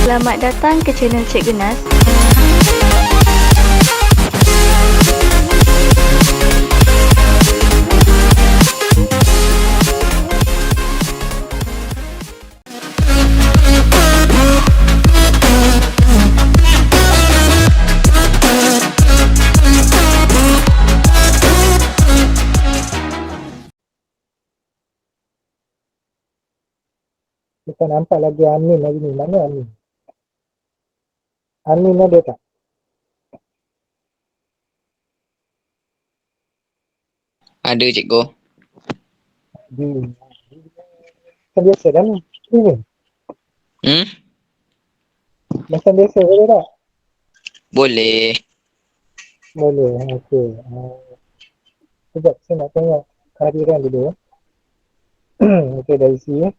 Selamat datang ke channel Cik Genas. Kita nampak lagi Amin lagi ni. Mana Amin? Amin ada tak? Ada cikgu. Macam biasa kan ni? Ni. Macam biasa boleh tak? Boleh. Boleh. Okey. Sekejap saya nak tengok kehadiran dulu. Okey, dah isi ya.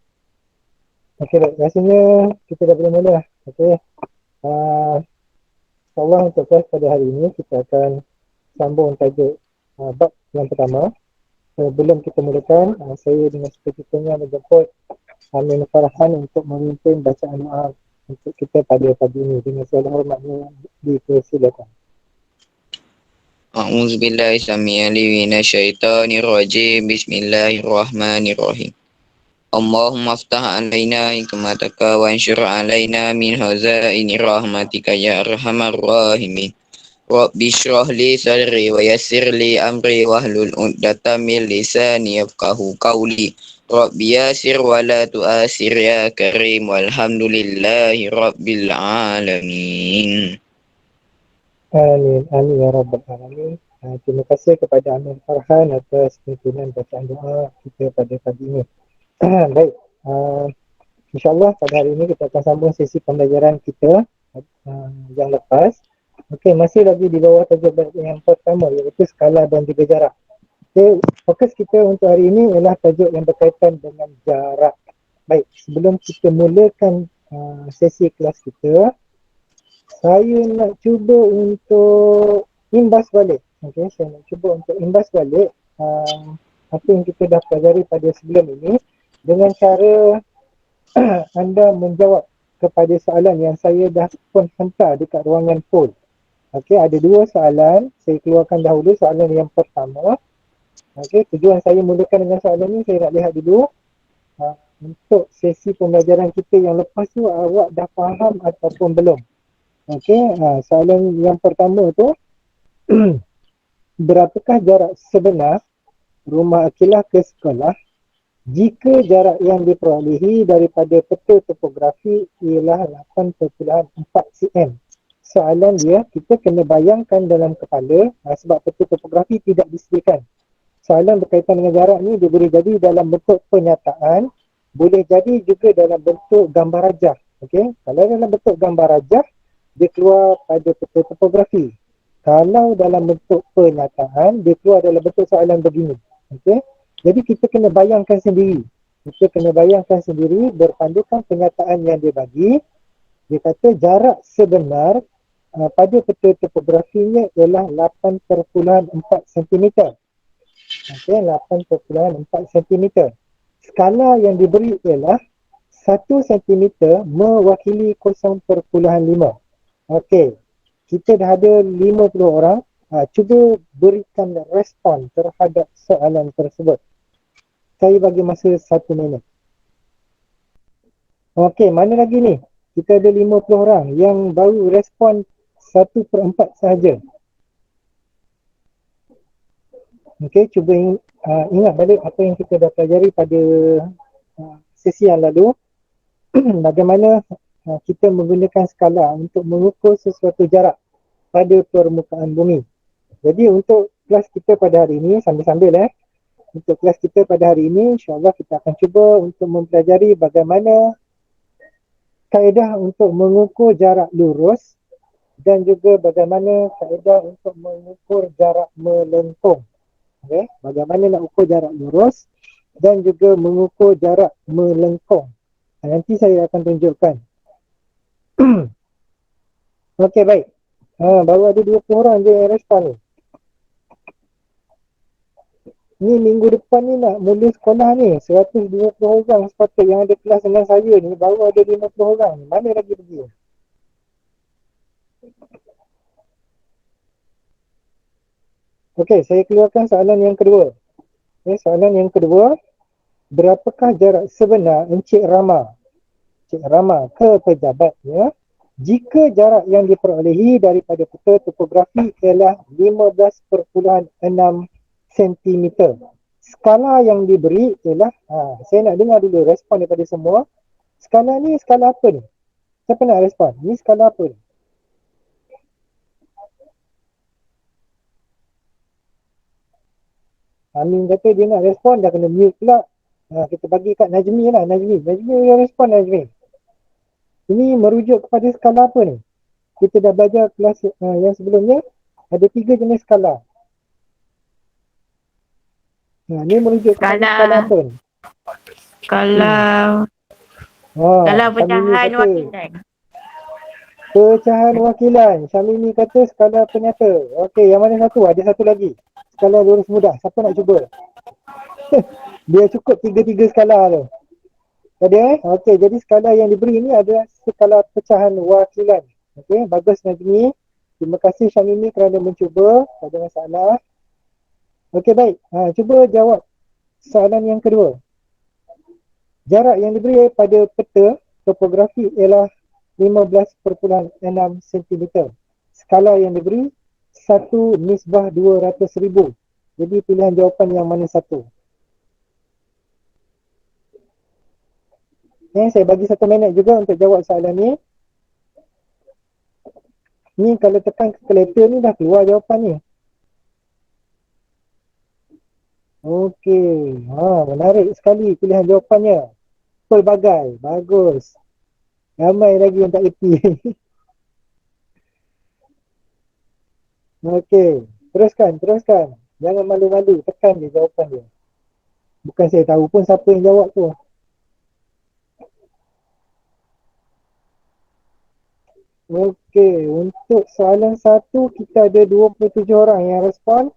Okey, rasanya kita dah boleh mula lah. Okey. InsyaAllah untuk kelas pada hari ini kita akan sambung tajuk bab yang pertama. Sebelum kita mulakan, saya dengan seketikanya menjemput Amin Farhan untuk memimpin bacaan doa untuk kita pada pagi ini. Dengan segala hormatnya dipersilakan. A'udzubillahi sam'i'alim minasyaitonirrajim. Bismillahirrahmanirrahim. Allahumma aftah alaina hikmataka wa ansyur alaina min hazaini rahmatika ya arhamar rahimin. Rabbi shrah li sadri wa yassir li amri wahlul 'uqdatam min lisani yafqahu qawli. Rabbi yassir wa la tu'assir ya karim walhamdulillahi rabbil alamin. Amin. Amin ya Rabbal Alamin. Terima kasih kepada Amin Farhan atas pimpinan bacaan doa kita pada pagi ini. Baik. InsyaAllah pada hari ini kita akan sambung sesi pembelajaran kita yang lepas. Okey, masih lagi di bawah tajuk yang pertama iaitu skala dan juga jarak. Okey, fokus kita untuk hari ini ialah tajuk yang berkaitan dengan jarak. Baik, sebelum kita mulakan sesi kelas kita, saya nak cuba untuk imbas balik. Okey, saya nak cuba untuk imbas balik apa yang kita dah pelajari pada sebelum ini dengan cara anda menjawab kepada soalan yang saya dah pun hantar dekat ruangan poll. Okey, ada dua soalan. Saya keluarkan dahulu soalan yang pertama. Okey, tujuan saya mulakan dengan soalan ni, saya nak lihat dulu untuk sesi pembelajaran kita yang lepas tu awak dah faham ataupun belum. Okey, soalan yang pertama tu berapakah jarak sebenar rumah Akilah ke sekolah jika jarak yang diperolehi daripada peta topografi ialah 8.4 cm? Soalan dia, kita kena bayangkan dalam kepala sebab peta topografi tidak disediakan. Soalan berkaitan dengan jarak ni dia boleh jadi dalam bentuk pernyataan, boleh jadi juga dalam bentuk gambar rajah. Okey, kalau dalam bentuk gambar rajah, dia keluar pada peta topografi. Kalau dalam bentuk pernyataan, dia keluar dalam bentuk soalan begini. Okey, jadi kita kena bayangkan sendiri. Kita kena bayangkan sendiri berpandukan pernyataan yang dia bagi. Dia kata jarak sebenar pada peta topografinya ialah 8.4 cm. Okey, 8.4 cm. Skala yang diberi ialah 1 cm mewakili 0.5. Okey, kita dah ada 50 orang. Cuba berikan respon terhadap soalan tersebut. Saya bagi masa 1 minit. Okey, mana lagi ni? Kita ada 50 orang yang baru respon 1/4 sahaja. Okey, cuba ingat balik apa yang kita dah pelajari pada sesi yang lalu. Bagaimana kita menggunakan skala untuk mengukur sesuatu jarak pada permukaan bumi. Jadi untuk kelas kita pada hari ini, sambil-sambil untuk kelas kita pada hari ini, insyaAllah kita akan cuba untuk mempelajari bagaimana kaedah untuk mengukur jarak lurus dan juga bagaimana kaedah untuk mengukur jarak melengkung. Okay? Bagaimana nak ukur jarak lurus dan juga mengukur jarak melengkung. Nanti saya akan tunjukkan. Okey, baik. Baru ada 20 orang je yang respon ni. Ni minggu depan ni nak mula sekolah ni, 120 orang sepatutnya yang ada kelas dengan saya ni, baru ada 50 orang. Mana lagi pergi? Okey, saya keluarkan soalan yang kedua. Soalan yang kedua, berapakah jarak sebenar Encik Rama ke pejabatnya jika jarak yang diperolehi daripada peta topografi ialah 15.6 cm? Skala yang diberi ialah, saya nak dengar dulu respon daripada semua. Skala ni skala apa ni? Siapa nak respon? Ni skala apa ni? Amin kata dia nak respon, dah kena mute pula. Kita bagi kat Najmi lah. Najmi yang respon, Najmi. Ini merujuk kepada skala apa ni? Kita dah belajar kelas yang sebelumnya, ada 3 jenis skala. Ni merujuk kepada skala apa ni? Skala pecahan wakilan. Pecahan wakilan. Syamini kata skala penyata. Okey, yang mana satu? Ada satu lagi. Skala lurus mudah. Siapa nak cuba? Dia cukup 3 skala tu. Ada Okey, jadi skala yang diberi ni adalah skala pecahan wakilan. Okey, bagus Najmi. Terima kasih Syamini kerana mencuba. Tak ada masalah. Okey, baik. Cuba jawab soalan yang kedua. Jarak yang diberi pada peta topografi ialah 15.6 cm. Skala yang diberi 1/200,000. Jadi pilihan jawapan yang mana satu? Saya bagi 1 minit juga untuk jawab soalan ni. Ni kalau tekan kalkulator ni dah keluar jawapan ni. Okey, menarik sekali pilihan jawapannya. Pelbagai, bagus. Ramai lagi yang tak reti. Okey, teruskan. Jangan malu-malu, tekan je jawapan dia. Bukan saya tahu pun siapa yang jawab tu. Okey, untuk soalan 1 kita ada 27 orang yang respon.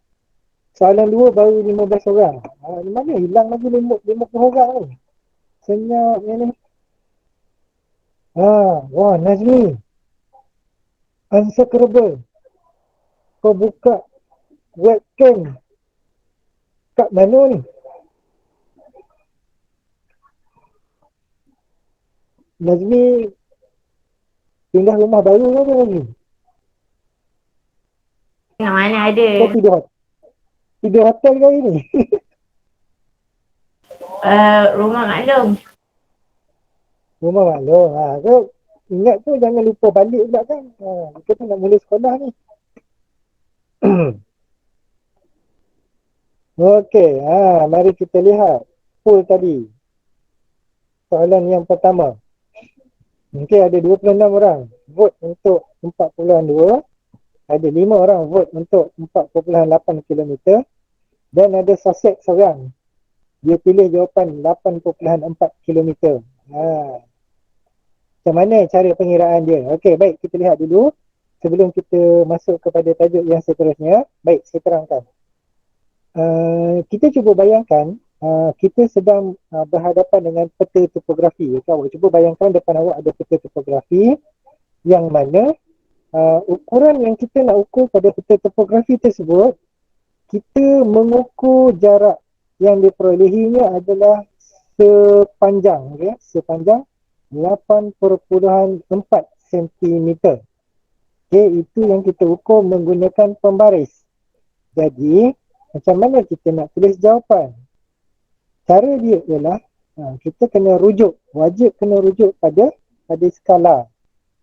Soalan 2 baru 15 orang. Di mana hilang lagi 50 orang ni? Senyapnya ni. Wah, Najmi. Unsubscribable. Kau buka webcam kat mana ni? Najmi pindah rumah baru ke apa lagi? Mana ada. Kau tidur hotel ke hari ni? Rumah maklum. Rumah maklum. Kau ingat tu jangan lupa balik pula kan. Kita nak mula sekolah ni. Okey, mari kita lihat poll tadi. Soalan yang pertama. Okey, ada 26 orang vote untuk 4.2. Ada 5 orang vote untuk 4.8 km. Dan ada sosek seorang. Dia pilih jawapan 8.4 km. Macam mana cara pengiraan dia? Okey, baik, kita lihat dulu. Sebelum kita masuk kepada tajuk yang seterusnya. Baik, saya terangkan. Kita cuba bayangkan kita sedang berhadapan dengan peta topografi. Awak cuba bayangkan depan awak ada peta topografi yang mana ukuran yang kita nak ukur pada peta topografi tersebut, kita mengukur jarak yang diperolehinya adalah sepanjang 8.4 cm. Okey, itu yang kita ukur menggunakan pembaris. Jadi macam mana kita nak tulis jawapan? Cara dia ialah kita kena rujuk, wajib kena rujuk pada skala.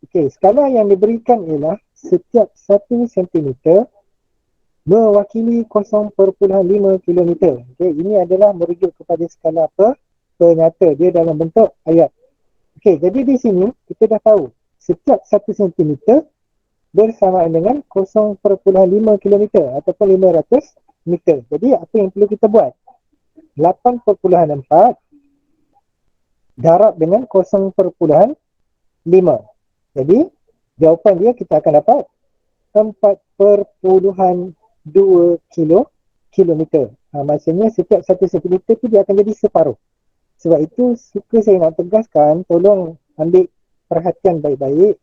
Okey, skala yang diberikan ialah setiap 1 cm mewakili 0.5 km. Okey, ini adalah merujuk kepada skala penyata. Dia dalam bentuk ayat. Okey, jadi di sini kita dah tahu setiap 1 cm bersamaan dengan 0.5 km ataupun 500 meter. Jadi apa yang perlu kita buat? 8.4 darab dengan 0.5. Jadi jawapan dia kita akan dapat 4.2 km. kilometer. Maksudnya setiap 1 sentimeter tu dia akan jadi separuh. Sebab itu suka saya nak tegaskan, tolong ambil perhatian baik-baik.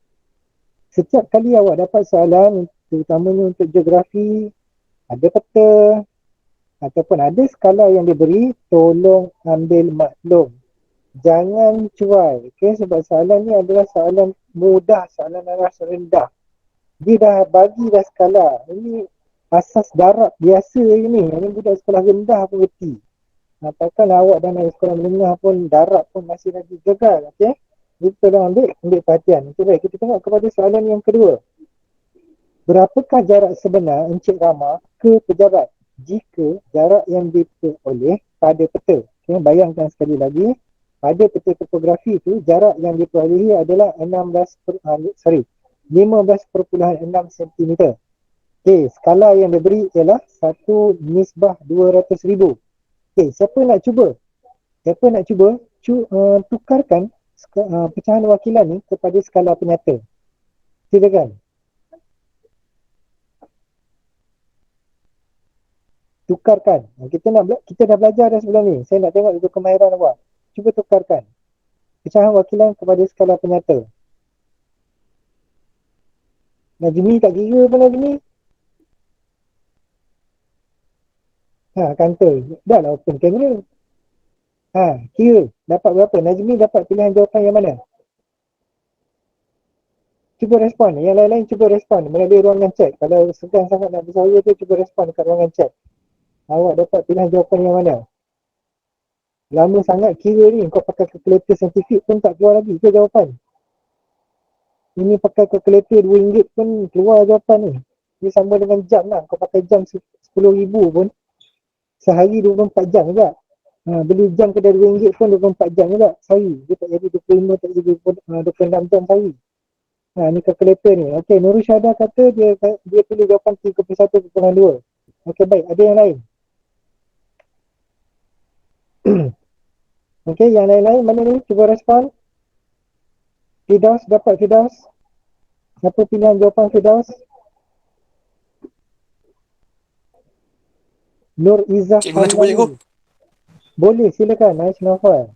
Setiap kali awak dapat soalan, terutamanya untuk geografi, ada peta ataupun ada skala yang diberi, tolong ambil maklum. Jangan cuai. Okay? Sebab soalan ni adalah soalan mudah, soalan aras rendah. Dia dah bagi dah skala. Ini asas darat biasa ini. Ini budak sekolah rendah pun reti. Takkan awak dah naik sekolah menengah pun darat pun masih lagi gagal. Okay? Jadi tolong ambil perhatian. Okay, baik, kita tengok kepada soalan yang kedua. Berapakah jarak sebenar Encik Rama ke pejabat jika jarak yang diperoleh pada peta? Okay, bayangkan sekali lagi, pada peta topografi itu jarak yang diperolehi adalah 15.6 cm. Okay, skala yang diberi ialah 1/200,000. Okay, siapa nak cuba? Tukarkan pecahan wakilan ni kepada skala penyata. Silakan. Tukarkan. Kita dah belajar dah sebelum ni. Saya nak tengok itu kemahiran awak. Cuba tukarkan pecahan wakilan kepada skala penyata. Najmi tak kira pun Najmi. Kantor. Dah lah open kamera. Kira. Dapat berapa? Najmi dapat pilihan jawapan yang mana? Cuba respon. Yang lain-lain cuba respon melalui ruangan chat. Kalau segan sangat nak bersuara tu, cuba respon dekat ruangan chat. Awak dapat pilihan jawapan yang mana? Lama sangat kira ni. Kau pakai kalkulator saintifik pun tak keluar lagi ke jawapan? Ini pakai kalkulator RM2 pun keluar jawapan ni. Ini sama dengan jam lah. Kau pakai jam 10,000 pun sehari 24 jam juga. Beli jam kedai RM2 pun 24 jam juga sehari. Dia tak jadi 25, tak jadi 26 jam sehari. Ni kalkulator ni. Okey, Nurul Syahda kata dia pilih jawapan 31.2. Okey, baik. Ada yang lain? Okey, yang lain-lain mana ni? Cuba respon. Firdaus, dapat Firdaus? Apa pilihan jawapan Firdaus? Nur Izzah Cikgu nak cuba, cikgu. Boleh, silakan. Aish Naufal.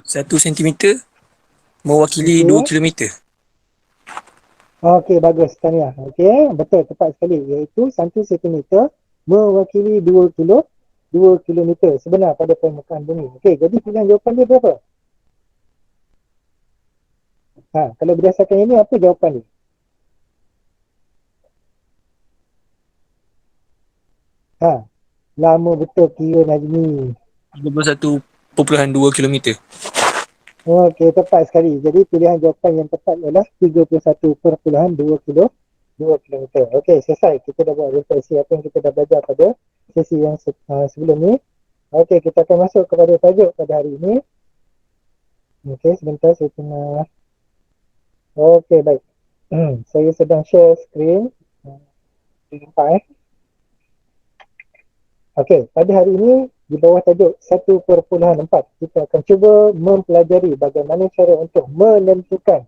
1 cm mewakili Okey. 2 kilometer. Okey, bagus. Tahniah. Okey, betul, tepat sekali. Iaitu 1 cm mewakili 2 kilometer sebenar pada permukaan bumi. Okey, jadi pilihan jawapan dia berapa? Kalau berdasarkan ini, apa jawapan dia? Lama betul kira Najmi. 31.2 kilometer. Okey, tepat sekali. Jadi pilihan jawapan yang tepat ialah 31.2 kilometer. Okey, selesai. Kita dah buat refleksi apa yang kita dah belajar pada sesi yang sebelum ni. Okey, kita akan masuk kepada tajuk pada hari ini. Okey, sebentar saya tengah. Okey, baik. Saya sedang share screen. Nampak Okey, pada hari ini di bawah tajuk 1.4 kita akan cuba mempelajari bagaimana cara untuk menentukan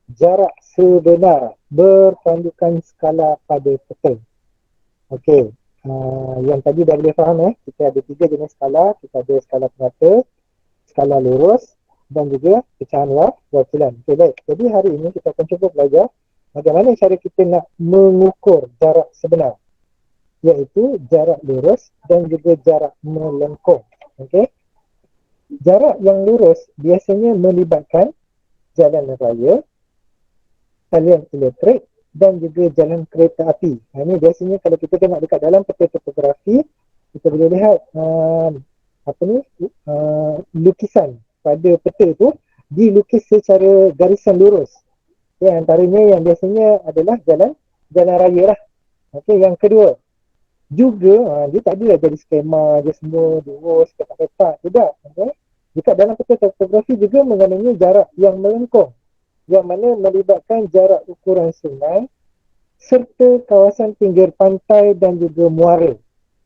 jarak sebenar berpandukan skala pada peta. Okey, yang tadi dah boleh faham kita ada 3 jenis skala. Kita ada skala penyata, skala lurus dan juga pecahan wakilan. Okey, baik. Jadi hari ini kita akan cuba belajar bagaimana cara kita nak mengukur jarak sebenar, iaitu jarak lurus dan juga jarak melengkung. Okey. Jarak yang lurus biasanya melibatkan jalan raya, talian elektrik dan juga jalan kereta api. Ini biasanya kalau kita tengok dekat dalam peta topografi, kita boleh lihat lukisan pada peta tu dilukis secara garisan lurus. Antaranya yang biasanya adalah jalan raya lah. Okey, yang kedua, juga dia tak adalah jadi skema je semua lurus petak-petak, tidak. Okay? Dekat dalam peta topografi juga mengandungi jarak yang melengkung, yang mana melibatkan jarak ukuran sungai serta kawasan pinggir pantai dan juga muara.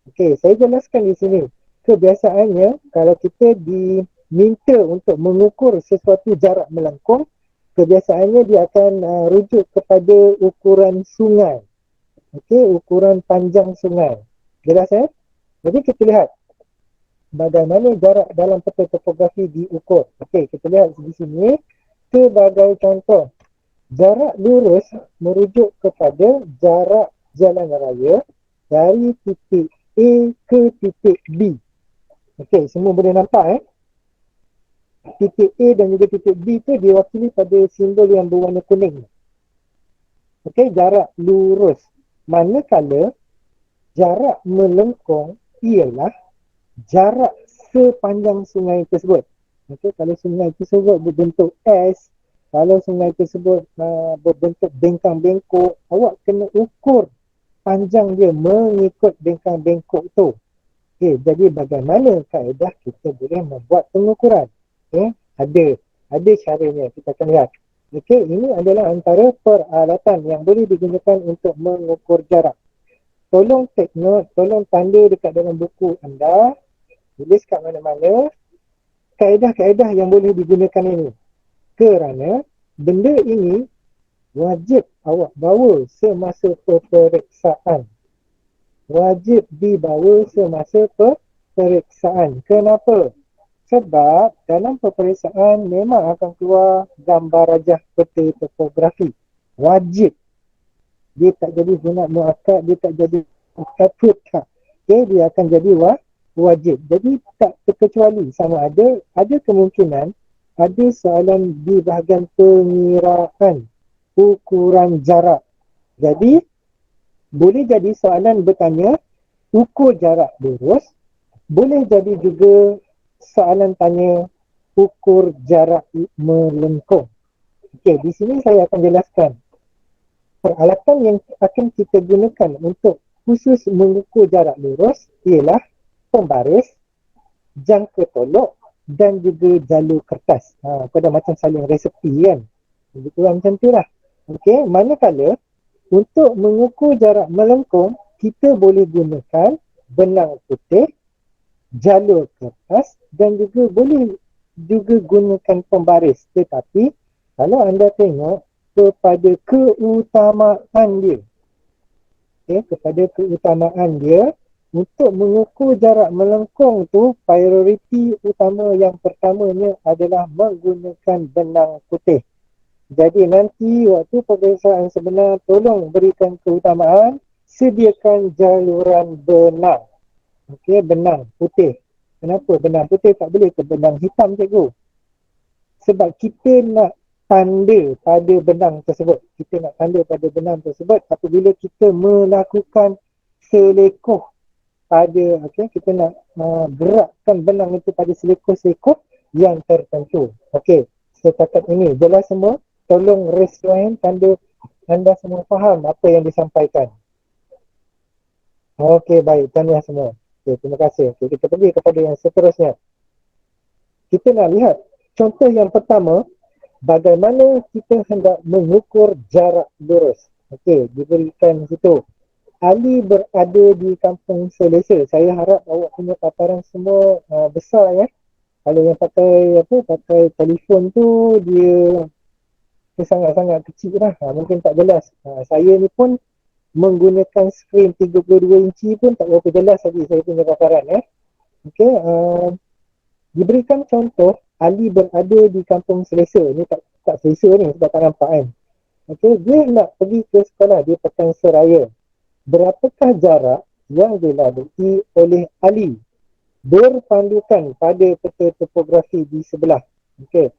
Okey, saya jelaskan di sini. Kebiasaannya kalau kita diminta untuk mengukur sesuatu jarak melengkung, kebiasaannya dia akan rujuk kepada ukuran sungai. Okey, ukuran panjang sungai. Jelas Jadi kita lihat bagaimana jarak dalam peta topografi diukur. Okey, kita lihat di sini sebagai contoh. Jarak lurus merujuk kepada jarak jalan raya dari titik A ke titik B. Okey, semua boleh nampak titik A dan juga titik B tu diwakili pada simbol yang berwarna kuning. Okey, jarak lurus. Manakala jarak melengkung ialah jarak sepanjang sungai tersebut. Okey, kalau sungai tersebut berbentuk S, kalau sungai tersebut berbentuk bengkang bengkok, awak kena ukur panjang dia mengikut bengkang bengkok tu. Okey, jadi bagaimana kaedah kita boleh membuat pengukuran? Okey, ada caranya, kita akan lihat. Okey, ini adalah antara peralatan yang boleh digunakan untuk mengukur jarak. Tolong take note, tolong tanda dekat dalam buku anda, tulis kat mana-mana kaedah-kaedah yang boleh digunakan ini. Kerana benda ini wajib awak bawa semasa peperiksaan. Wajib dibawa semasa peperiksaan. Kenapa? Sebab dalam peperiksaan memang akan keluar gambar rajah peta topografi. Wajib. Dia tak jadi sunat muakkad, dia tak jadi katut tak. Okay, dia akan jadi wajib. Jadi tak terkecuali sama ada kemungkinan ada soalan di bahagian pengiraan ukuran jarak. Jadi boleh jadi soalan bertanya ukur jarak lurus, boleh jadi juga soalan tanya ukur jarak melengkung. Okey, di sini saya akan jelaskan peralatan yang akan kita gunakan untuk khusus mengukur jarak lurus ialah pembaris, jangka tolok dan juga jalur kertas. Pada macam salin resepi kan. Lebih kurang macam tu lah. Okey, manakala untuk mengukur jarak melengkung, kita boleh gunakan benang putih, jalur kertas dan juga boleh juga gunakan pembaris. Tetapi kalau anda tengok kepada keutamaan dia. Okay, kepada keutamaan dia, untuk mengukur jarak melengkung tu, prioriti utama yang pertamanya adalah menggunakan benang putih. Jadi nanti waktu peperiksaan sebenar, tolong berikan keutamaan, sediakan jaluran benang. Okey, benang putih. Kenapa benang putih tak boleh ke benang hitam, cikgu? Sebab kita nak tanda pada benang tersebut. Kita nak tanda pada benang tersebut apabila kita melakukan selekoh pada, kita nak gerakkan benang itu pada selekoh-selekoh yang tertentu. Okey, setakat ini jelas semua? Tolong raise tanda anda semua faham apa yang disampaikan. Okey, baik, tahniah semua. Okey, terima kasih. Okey, kita pergi kepada yang seterusnya. Kita nak lihat contoh yang pertama, bagaimana kita hendak mengukur jarak lurus. Okey, diberikan situ. Ali berada di kampung Selesa. Saya harap awak punya paparan semua besar ya. Kalau yang pakai telefon tu dia sangat-sangat kecil lah. Mungkin tak jelas. Saya ni pun menggunakan skrin 32 inci pun tak berapa jelas lagi saya punya paparan ya. Okey, diberikan contoh Ali berada di kampung Selesa. Ni tak Selesa ni sebab tak nampak kan. Okey, dia nak pergi ke sekolah di Pekan Seraya. Berapakah jarak yang dilalui oleh Ali berpandukan pada peta topografi di sebelah? Okey.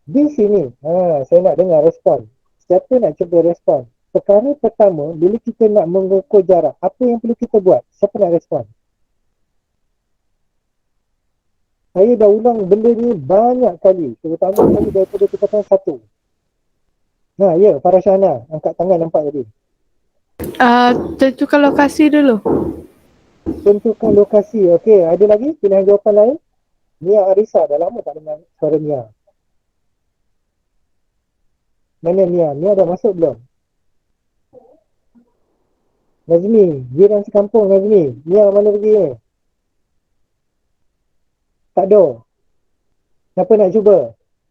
Di sini, saya nak dengar respon. Siapa nak cuba respon? Perkara pertama, bila kita nak mengukur jarak, apa yang perlu kita buat? Siapa nak respon? Saya dah ulang benda ni banyak kali, terutama kali daripada tingkatan 1. Ya, Farashana, angkat tangan nampak tadi. Tentukan lokasi dulu. Tentukan lokasi, okey. Ada lagi pilihan jawapan lain? Nia Arisa, dah lama tak dengar suara Nia. Mana Nia? Nia dah masuk belum? Nazmi, jiran sekampung Nazmi. Nia mana pergi ni? Tak ada. Siapa nak cuba?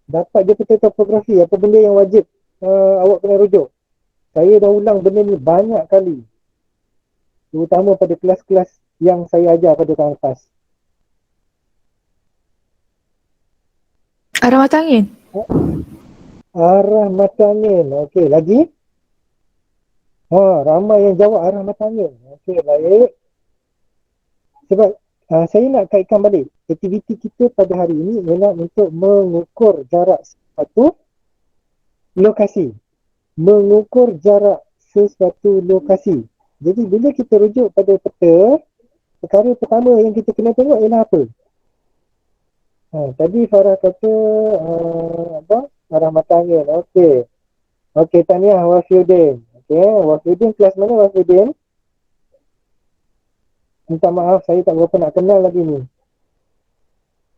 Dapat je peta topografi. Apa benda yang wajib awak kena rujuk? Saya dah ulang benda ni banyak kali. Terutama pada kelas-kelas yang saya ajar pada tahun lepas? Arah mata angin. Arah mata angin. Okey, lagi? Ramai yang jawab arah mata angin. Okey, baik. Sebab saya nak kaitkan balik. Aktiviti kita pada hari ini ialah untuk mengukur jarak satu lokasi. Mengukur jarak sesuatu lokasi. Jadi bila kita rujuk pada peta, perkara pertama yang kita kena tengok ialah apa? Tadi Farah kata arah mata angin. Okey. Okey, tahniah Wafiuddin. Okey, Wafiuddin kelas mana Wafiuddin? Minta maaf, saya tak berapa nak kenal lagi ni.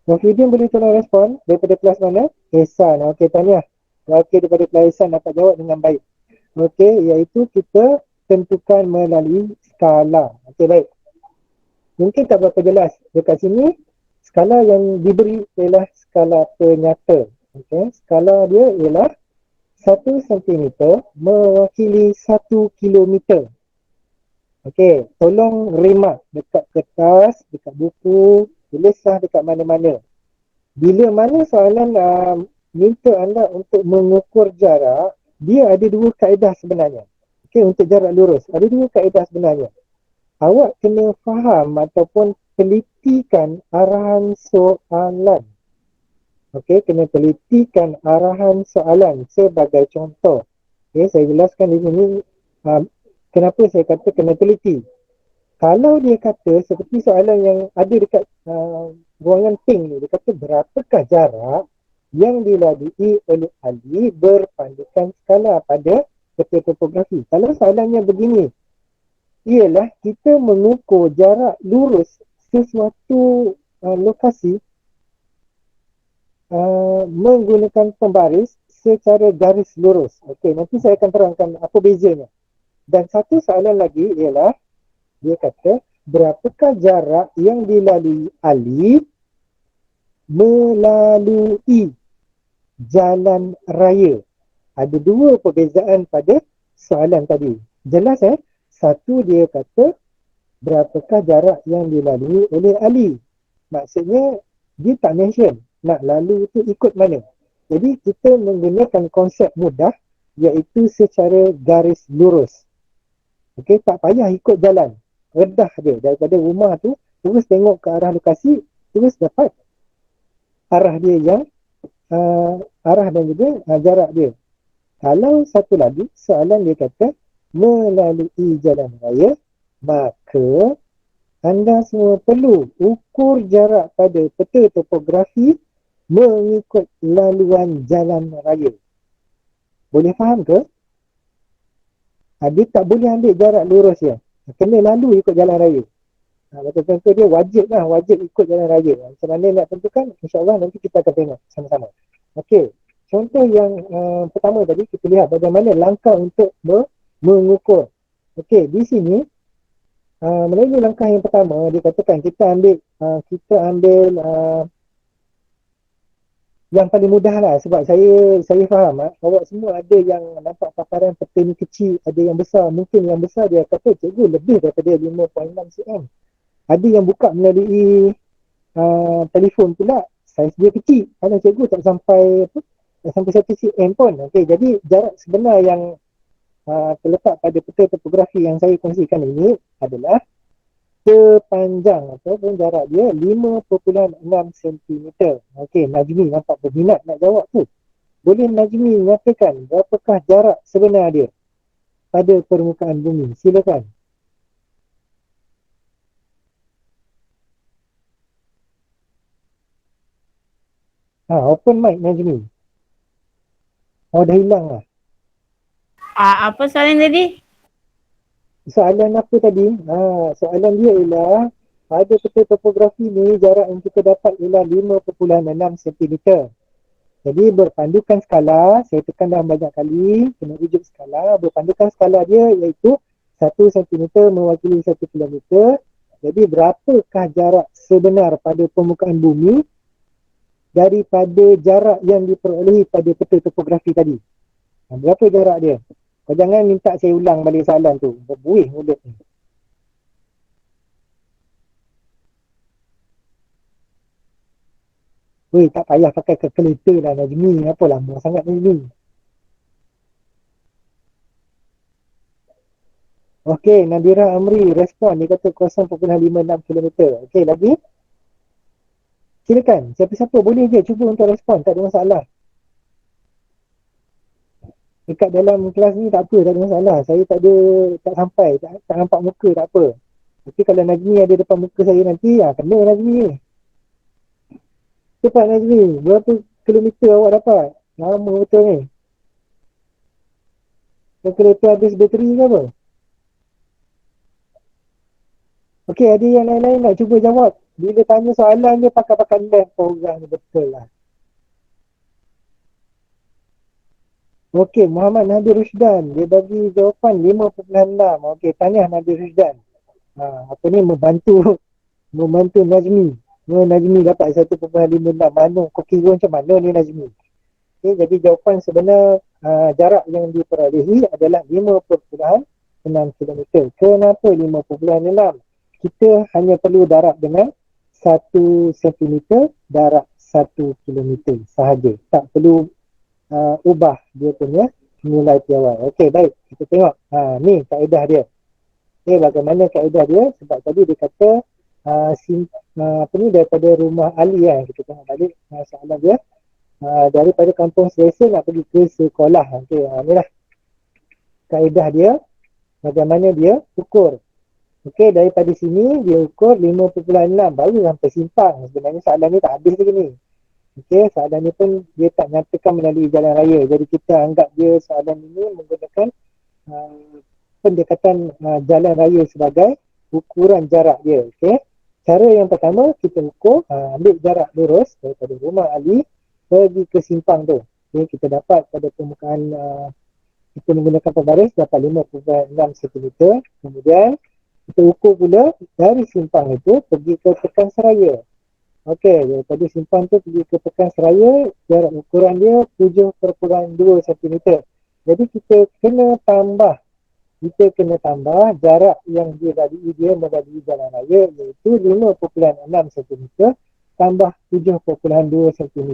Wafiuddin boleh tolong respon daripada kelas mana? Ehsan. Okey, tahniah. Wakil daripada kelas Ehsan dapat jawab dengan baik. Okey, iaitu kita tentukan melalui skala. Okey, baik. Mungkin tak berapa jelas. Dekat sini, skala yang diberi ialah skala penyata. Okey, skala dia ialah 1 cm mewakili 1 kilometer. Okey, tolong remark dekat kertas, dekat buku, tulislah dekat mana-mana. Bila mana soalan minta anda untuk mengukur jarak, dia ada dua kaedah sebenarnya. Okey, untuk jarak lurus, ada dua kaedah sebenarnya. Awak kena faham ataupun telitikan arahan soalan. Okey, kena telitikan arahan soalan sebagai contoh. Okey, saya jelaskan di sini kenapa saya kata kena teliti. Kalau dia kata seperti soalan yang ada dekat ruangan pink ni, dia kata berapakah jarak yang dilalui oleh Ali berpandukan skala pada peta topografi. Kalau soalannya begini, ialah kita mengukur jarak lurus sesuatu lokasi menggunakan pembaris secara garis lurus. Okey, nanti saya akan terangkan apa bezanya. Dan satu soalan lagi ialah dia kata berapakah jarak yang dilalui Ali melalui jalan raya. Ada dua perbezaan pada soalan tadi. Jelas Satu dia kata berapakah jarak yang dilalui oleh Ali. Maksudnya dia tak mention nak lalu tu ikut mana. Jadi kita menggunakan konsep mudah iaitu secara garis lurus. Okey, tak payah ikut jalan. Redah dia daripada rumah tu terus tengok ke arah lokasi, terus dapat arah dia yang arah dan juga jarak dia. Kalau satu lagi soalan dia kata melalui jalan raya, maka anda semua perlu ukur jarak pada peta topografi mengikut laluan jalan raya. Boleh faham ke? Dia tak boleh ambil jarak lurus je. Kena lalu ikut jalan raya. Betul-betul dia wajib ikut jalan raya. Macam mana nak tentukan? InsyaAllah nanti kita akan tengok sama-sama. Okey, contoh yang pertama tadi kita lihat bagaimana langkah untuk mengukur. Okey, di sini melalui langkah yang pertama dia katakan kita ambil yang paling mudah lah, sebab saya faham awak semua ada yang nampak paparan peta ni kecil, ada yang besar. Mungkin yang besar dia kata cikgu lebih daripada 5.6 cm. Ada yang buka melalui telefon pula, saiz dia kecil. Kalau cikgu tak sampai 1 cm pun. Okey, jadi jarak sebenar yang terletak pada peta topografi yang saya kongsikan ini adalah sepanjang ataupun jarak dia 5.6 cm. Okey, Najmi nampak berminat nak jawab tu. Boleh Najmi mengatakan berapakah jarak sebenar dia pada permukaan bumi? Silakan. Open mic Najmi. Dah hilang lah. Apa soalan tadi? Soalan apa tadi? Soalan dia ialah pada peta topografi ni jarak yang kita dapat ialah 5.6 cm. Jadi berpandukan skala, saya tekan dah banyak kali, kena rujuk skala. Berpandukan skala dia iaitu 1 cm mewakili 1 km. Jadi berapakah jarak sebenar pada permukaan bumi daripada jarak yang diperolehi pada peta topografi tadi? Berapa jarak dia? Kau jangan minta saya ulang balik soalan tu. Berbuih mulut ni. Weh, tak payah pakai kalkulator lah Najmi. Apa lama sangat ni. Okey, Nadira Amri respon. Dia kata 0.56 km. Okey, lagi? Silakan. Siapa-siapa boleh je cuba untuk respon. Tak ada masalah. Dekat dalam kelas ni tak apa, tak ada masalah. Saya tak sampai, tak nampak muka, tak apa. Tapi kalau Najmi ada depan muka saya nanti, kena Najmi ni. Cepat Najmi, berapa kilometer awak dapat? Lama betul ni. Kereta habis bateri ke apa? Okey, ada yang lain-lain nak cuba jawab. Bila tanya soalan dia pakai left orang ni, betul lah. Okey, Muhammad Nadir Rusdan. Dia bagi jawapan 5.6. Okey, tahniah Nadir Rusdan. Apa ni, membantu Najmi. Najmi dapat 1.56. Mana, kau kira macam mana ni Najmi? Okay, jadi jawapan sebenar jarak yang diperolehi adalah 5.6 km. Kenapa 5.6? Kita hanya perlu darab dengan 1 cm darab 1 km sahaja. Tak perlu ubah dia punya nilai piawai. Okey, baik. Kita tengok. Ni kaedah dia. Okey, bagaimana kaedah dia? Sebab tadi dia kata daripada rumah Ali kan. Kita tengok balik soalan dia. Daripada kampung Selesa nak pergi ke sekolah. Okey, inilah kaedah dia. Bagaimana dia ukur. Okey, daripada sini dia ukur 5.6 baru sampai simpang. Sebenarnya soalan ni tak habis lagi ni. Okey, soalan ni pun dia tak nyatakan melalui jalan raya. Jadi kita anggap dia soalan ini menggunakan pendekatan jalan raya sebagai ukuran jarak dia. Okey. Cara yang pertama kita ukur ambil jarak lurus daripada rumah Ali pergi ke simpang tu. Okey, kita dapat pada permukaan kita menggunakan pembaris dapat 5.6 cm. Kemudian kita ukur pula dari simpang itu pergi ke Pekan Seraya. Okey, daripada simpang tu pergi ke Pekan Seraya, jarak ukuran dia 7.2 cm. Jadi kita kena tambah jarak yang dia melalui jalan raya iaitu 5.6 cm tambah 7.2 cm.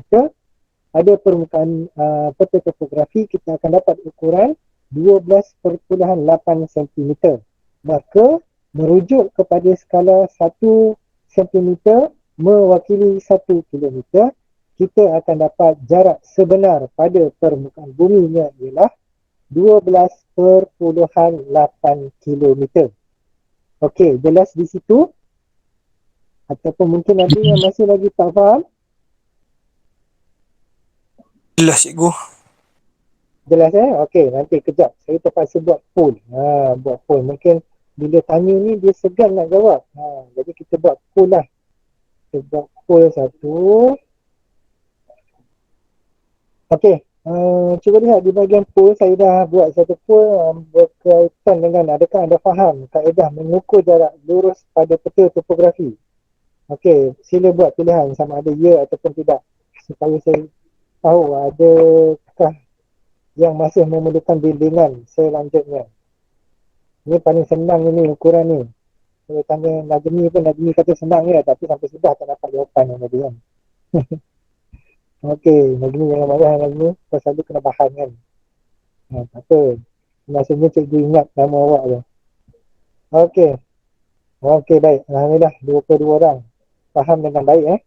Pada permukaan peta topografi kita akan dapat ukuran 12.8 cm. Maka merujuk kepada skala 1 cm mewakili 1 km, kita akan dapat jarak sebenar pada permukaan buminya ialah 12.8 km. Okey, jelas di situ? Ataupun mungkin ada yang masih lagi tak faham? Jelas cikgu. Jelas Okey, nanti kejap. Saya terpaksa buat poll. Buat poll. Mungkin bila tanya ni dia segan nak jawab. Jadi kita buat poll lah. Kita buat poll satu. Okey, cuba lihat di bahagian poll. Saya dah buat satu poll berkaitan dengan adakah anda faham kaedah mengukur jarak lurus pada peta topografi. Okey, sila buat pilihan sama ada ya ataupun tidak, supaya saya tahu adakah yang masih memerlukan bimbingan selanjutnya. Ini paling senang ini ukuran ni. Saya tanya Najmi pun, Najmi kata senang ya, tapi sampai sudah tak dapat jawapan yang tadi kan. Okey, Najmi jangan marah Najmi, pasal tu kena bahan kan. Tak apa, maksudnya cikgu ingat nama awak je. Okey. Okey, baik. Alhamdulillah, 22 orang faham dengan baik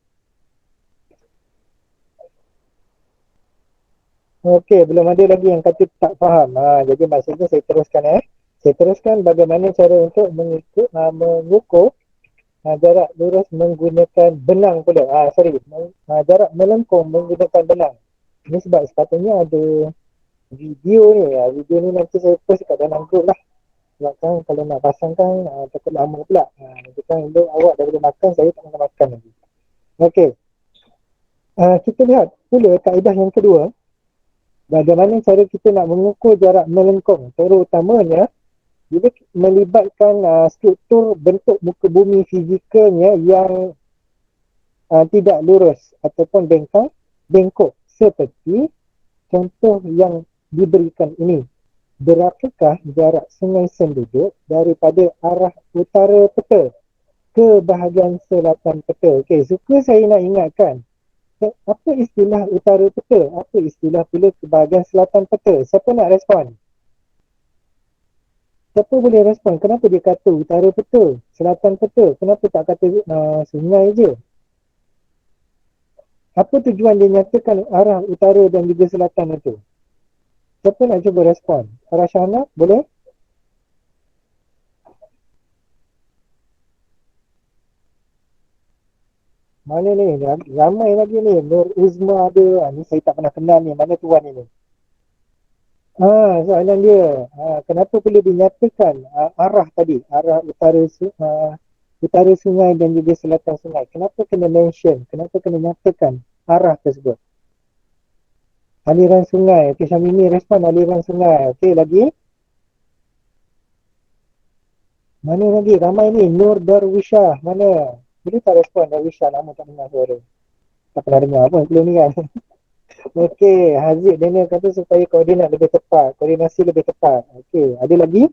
Okey, belum ada lagi yang kata tak faham. Jadi maksudnya saya teruskan Saya teruskan bagaimana cara untuk mengukur jarak lurus menggunakan benang pula. Jarak melengkung menggunakan benang. Ini sebab sepatutnya ada video ni. Video ni nanti saya post kat dalam group lah. Sebab kan kalau nak pasangkan takut lama pula. Nanti kan awak dah boleh makan, saya tak nak makan lagi. Okey. Kita lihat pula kaedah yang kedua. Bagaimana cara kita nak mengukur jarak melengkung. Terutamanya bila melibatkan struktur bentuk muka bumi fizikalnya yang tidak lurus ataupun bengkok seperti contoh yang diberikan ini. Berapakah jarak Sungai Senduduk daripada arah utara peta ke bahagian selatan peta? Okey, suka saya nak ingatkan Apa istilah utara peta? Apa istilah pula bahagian selatan peta? Siapa nak respon? Siapa boleh respon? Kenapa dia kata utara peta, selatan peta? Kenapa tak kata sungai je? Apa tujuan dia nyatakan arah utara dan juga selatan itu? Siapa nak cuba respon? Farah Syahna, boleh? Mana ni? Ramai lagi ni. Nur Uzma ada. Ni saya tak pernah kenal ni. Mana tuan ini? Soalan dia. Kenapa perlu dinyatakan arah tadi? Arah utara sungai dan juga selatan sungai. Kenapa kena mention? Kenapa kena nyatakan arah tersebut? Aliran sungai. Okey, Syamini respon aliran sungai. Okey, lagi? Mana lagi? Ramai ni. Nur Darwishah. Mana? Boleh tak respon Darwishah? Lama tak dengar suara. Tak pernah dengar pun sebelum ni kan. Okey, Haziq Daniel kata supaya koordinat lebih tepat. Koordinasi lebih tepat. Okey, ada lagi?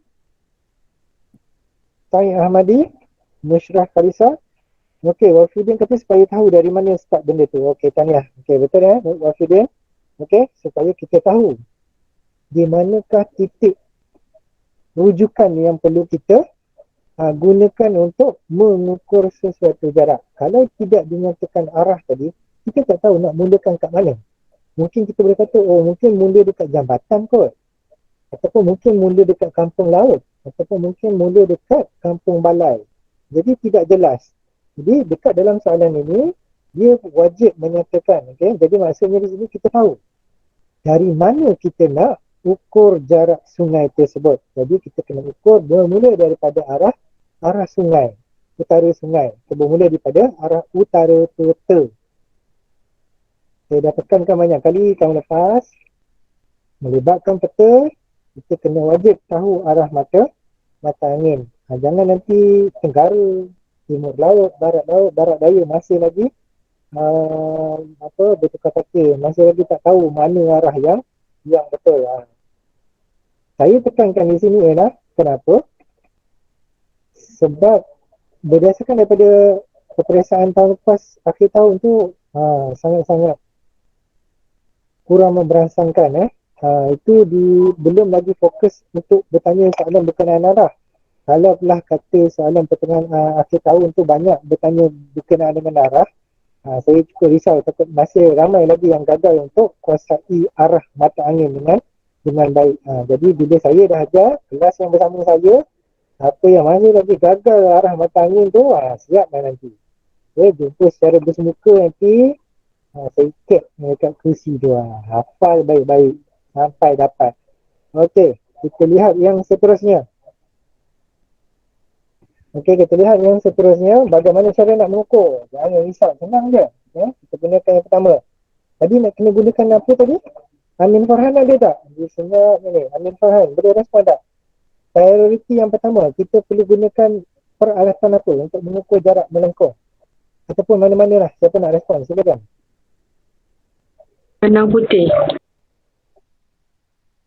Said Ahmadi, Musyrah Khalisa. Okey, Wafidin kata supaya tahu dari mana start benda tu. Okey, tahniah. Okey, betul Wafidin? Okey, supaya kita tahu di manakah titik rujukan yang perlu kita gunakan untuk mengukur sesuatu jarak. Kalau tidak dinyatakan arah tadi, kita tak tahu nak mulakan kat mana. Mungkin kita boleh kata, mungkin mula dekat jambatan kot. Ataupun mungkin mula dekat kampung laut. Ataupun mungkin mula dekat kampung balai. Jadi tidak jelas. Jadi dekat dalam soalan ini, dia wajib menyatakan. Okay? Jadi maksudnya di sini kita tahu dari mana kita nak ukur jarak sungai tersebut. Jadi kita kena ukur bermula daripada arah sungai. Utara sungai. Bermula daripada arah utara peta. Saya dah tekankan banyak kali tahun lepas, melibatkan peta, kita kena wajib tahu arah mata angin. Jangan nanti tenggara, timur laut, barat daya masih lagi bertukar kata, masih lagi tak tahu mana arah yang betul. Saya tekankan di sini ialah kenapa? Sebab berdasarkan daripada peperiksaan tahun lepas, akhir tahun tu sangat-sangat kurang memberansangkan. Itu belum lagi fokus untuk bertanya soalan berkenaan arah. Kalau telah kata soalan pertengahan akhir tahun tu banyak bertanya berkenaan dengan arah, saya cukup risau takut masih ramai lagi yang gagal untuk kuasai arah mata angin dengan baik. Jadi bila saya dah ajar kelas yang bersama saya, apa yang masih lagi gagal arah mata angin tu, siap dah nanti. Jumpa secara bersemuka nanti. Saya ikat dekat kursi tu. Hafal baik-baik sampai dapat. Okey, kita lihat yang seterusnya. Bagaimana cara nak mengukur? Jangan risau, senang je. Kita gunakan yang pertama. Tadi nak kena gunakan apa tadi? Amin Farhan ada tak? Dia senyap ni. Amin Farhan, boleh respon tak? Prioriti yang pertama, kita perlu gunakan peralatan apa untuk mengukur jarak melengkung? Ataupun mana-mana lah. Siapa nak respon? Silakan. Benang putih.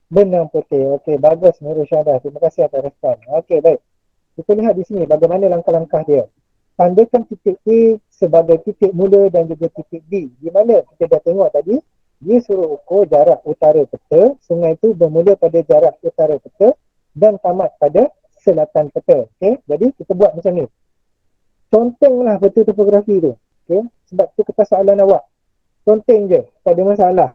Benang putih. Okey, bagus Nurul Syahadah. Terima kasih atas respon. Okey, baik. Kita lihat di sini bagaimana langkah-langkah dia. Tandakan titik A sebagai titik mula dan juga titik B. Di mana kita dah tengok tadi, dia suruh ukur jarak utara peta. Sungai itu bermula pada jarak utara peta dan tamat pada selatan peta. Okey, jadi kita buat macam ni. Contenglah peta topografi tu. Okey, sebab tu kertas soalan awak. Conteng je, tak ada masalah.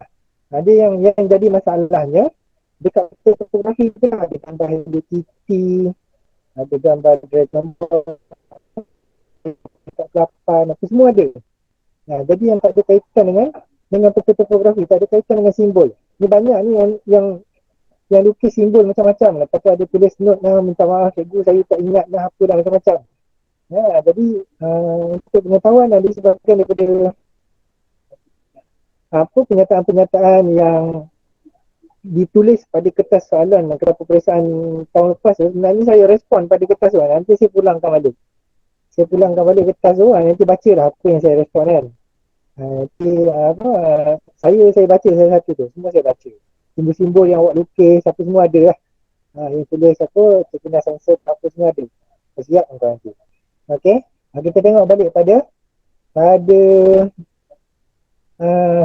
Ada yang jadi masalahnya dekat peta topografi tu ada gambar identiti, ada gambar dragon ball, dekat kelapan, apa semua ada. Jadi yang tak ada kaitan dengan peta topografi, tak ada kaitan dengan simbol. Ni banyak ni yang lukis simbol macam-macam. Lepas tu ada tulis note minta maaf cikgu, saya tak ingat apa dah macam-macam. Jadi untuk pengetahuan yang disebabkan daripada pernyataan-pernyataan yang ditulis pada kertas soalan kerana peperiksaan tahun lepas tu, sebenarnya saya respon pada kertas tu. Nanti saya pulangkan balik kertas tu, nanti baca lah apa yang saya respon kan. Nanti saya baca satu tu, semua saya baca. Simbol-simbol yang awak lukis apa semua ada lah. Yang tulis apa, terkena sensor apa semua ada. Siap kan nanti. Okey, kita tengok balik pada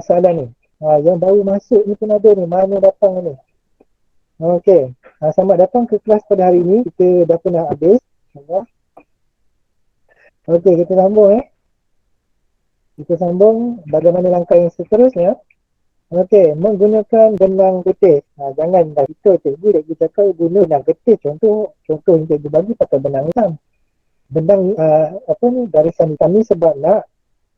soalan ni. Yang baru masuk ni pun ada ni. Mana datang ni? Okey. Selamat datang ke kelas pada hari ini. Kita dah pernah habis. InsyaAllah. Okey, kita sambung Kita sambung bagaimana langkah yang seterusnya. Okey, menggunakan benang getih. Jangan dah kita cikgu cakap guna benang getih. Contoh yang cikgu bagi pakai benang hitam. Benang garisan hitam ni sebab nak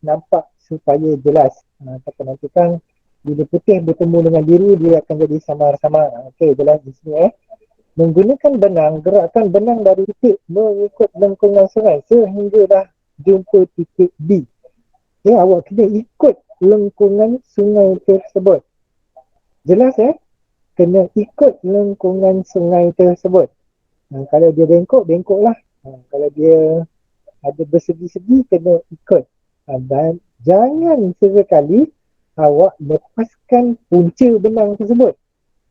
nampak supaya jelas. Tapi nanti kan bila putih bertemu dengan biru dia akan jadi samar-samar. Okey, jelas di sini Menggunakan benang, gerakkan benang dari titik mengikut lengkungan sungai sehingga dah jumpa titik B. Awak kena ikut lengkungan sungai tersebut. Jelas Kena ikut lengkungan sungai tersebut. Kalau dia bengkok, bengkoklah. Kalau dia ada bersegi-segi, kena ikut. Dan jangan sesekali awak lepaskan punca benang tersebut.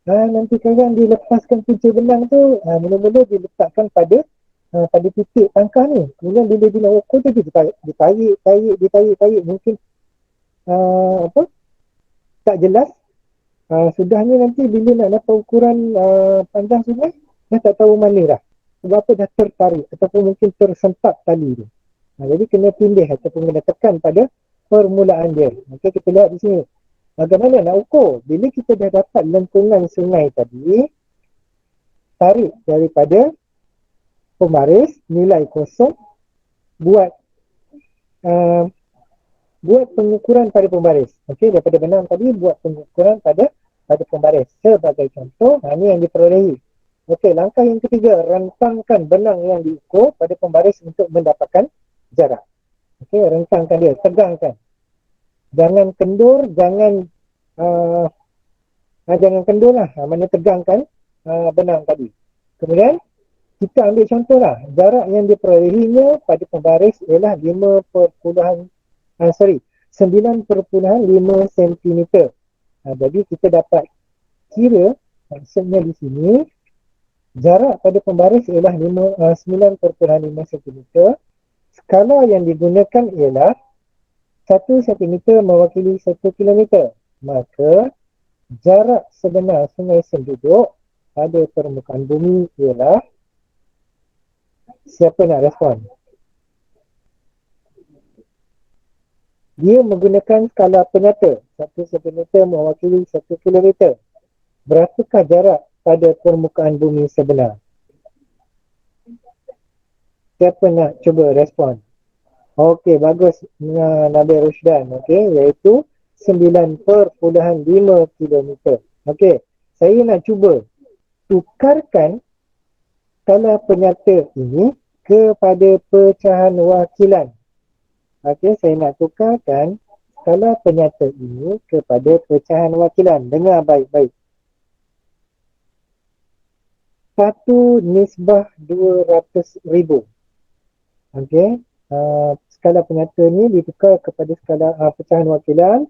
Nanti kadang dilepaskan punca benang tu, mula-mula diletakkan pada titik tangkah ni. Kemudian bila dia nak ukur tu, ditarik. Mungkin tak jelas. Sudahnya nanti bila nak dapat ukuran panjang sungai, dah tak tahu mana dah. Sebab apa dah tertarik ataupun mungkin tersentap tali tu. Jadi kena pilih ataupun kena tekan pada permulaan dia. Okey, kita lihat di sini. Bagaimana nak ukur? Bila kita dah dapat lengkungan sungai tadi, tarik daripada pembaris, nilai kosong, buat pengukuran pada pembaris. Okey, daripada benang tadi buat pengukuran pada pembaris. Sebagai contoh, ini yang diperolehi. Okey, langkah yang ketiga, rentangkan benang yang diukur pada pembaris untuk mendapatkan jarak. Okey, rentangkan dia, tegangkan. Jangan kendur, jangan kendur lah. Mana tegangkan benang tadi. Kemudian, kita ambil contoh lah. Jarak yang diperolehinya pada pembaris ialah 9.5 cm. Jadi, kita dapat kira, maksudnya di sini, jarak pada pembaris ialah 9.5 cm. Skala yang digunakan ialah 1 cm mewakili 1 km. Maka jarak sebenar sungai Senduduk pada permukaan bumi ialah, siapa nak respon? Dia menggunakan skala penyata. 1 cm mewakili 1 km. Berapakah jarak pada permukaan bumi sebenar? Siapa nak cuba respon? Okey, bagus Nabil Rusdan. Okey, iaitu 9.5 km. Okey, saya nak cuba tukarkan skala penyata ini kepada pecahan wakilan. Okey, saya nak tukarkan skala penyata ini kepada pecahan wakilan. Dengar baik-baik. 1/200,000. Okey, skala penyata ni ditukar kepada skala pecahan wakilan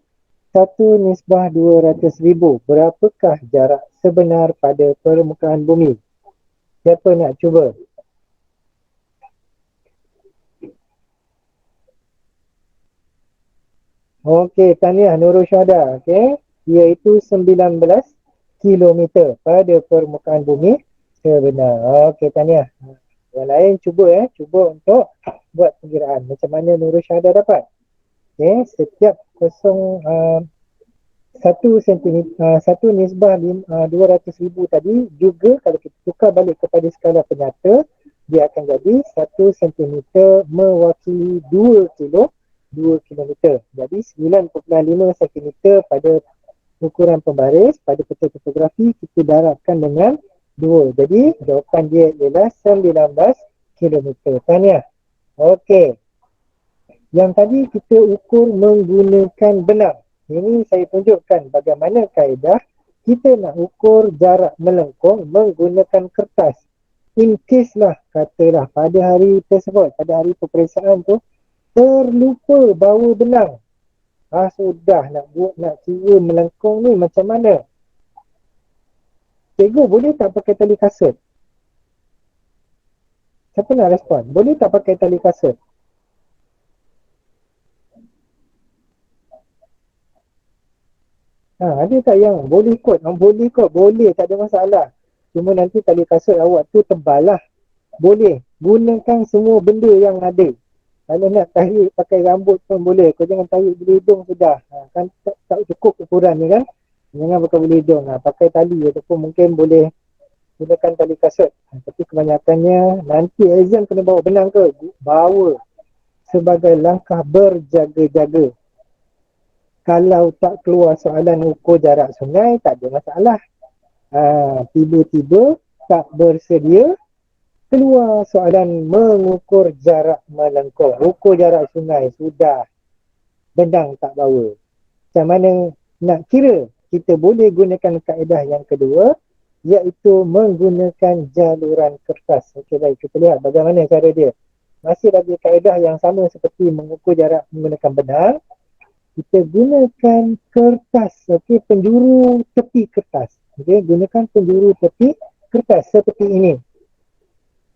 1/200,000. Berapakah jarak sebenar pada permukaan bumi? Siapa nak cuba? Okey, tahniah Nurul Syahda. Okey, iaitu 19 km pada permukaan bumi sebenar. Okey, tahniah. Yang lain cuba untuk buat perkiraan. Macam mana Nurul Syahda dapat? Okey, setiap 1/200,000 tadi juga kalau kita tukar balik kepada skala penyata, dia akan jadi 1 cm mewakili 2 km. Jadi 9.5 cm pada ukuran pembaris, pada peta topografi kita darabkan dengan 2. Jadi jawapan dia ialah 19 km. Tahniah. Okey. Yang tadi kita ukur menggunakan benang. Ini saya tunjukkan bagaimana kaedah kita nak ukur jarak melengkung menggunakan kertas. In case lah, katalah pada hari tersebut, pada hari peperiksaan tu, terlupa bawa benang. Sudah nak kira melengkung ni macam mana? Cikgu boleh tak pakai tali kasut? Siapa nak respon? Boleh tak pakai tali kasut? Ada tak yang boleh kot? Boleh kot, boleh, tak ada masalah. Cuma nanti tali kasut awak tu tebal lah. Boleh, gunakan semua benda yang ada. Kalau nak tarik pakai rambut pun boleh. Kau jangan tarik bulu hidung sudah. Kan tak cukup ukuran ni kan. Jangan pakai bulu hidung. Pakai tali ataupun mungkin boleh gunakan tali kasut. Tapi kebanyakannya nanti exam kena bawa benang ke? Bawa sebagai langkah berjaga-jaga. Kalau tak keluar soalan ukur jarak sungai, tak ada masalah. Tiba-tiba tak bersedia, keluar soalan mengukur jarak melengkung. Ukur jarak sungai, sudah. Benang tak bawa. Macam mana nak kira? Kita boleh gunakan kaedah yang kedua, iaitu menggunakan jaluran kertas. Okey, baik. Kita lihat bagaimana cara dia. Masih lagi kaedah yang sama seperti mengukur jarak menggunakan benang. Kita gunakan kertas, okey, penjuru tepi kertas. Okey, gunakan penjuru tepi kertas seperti ini.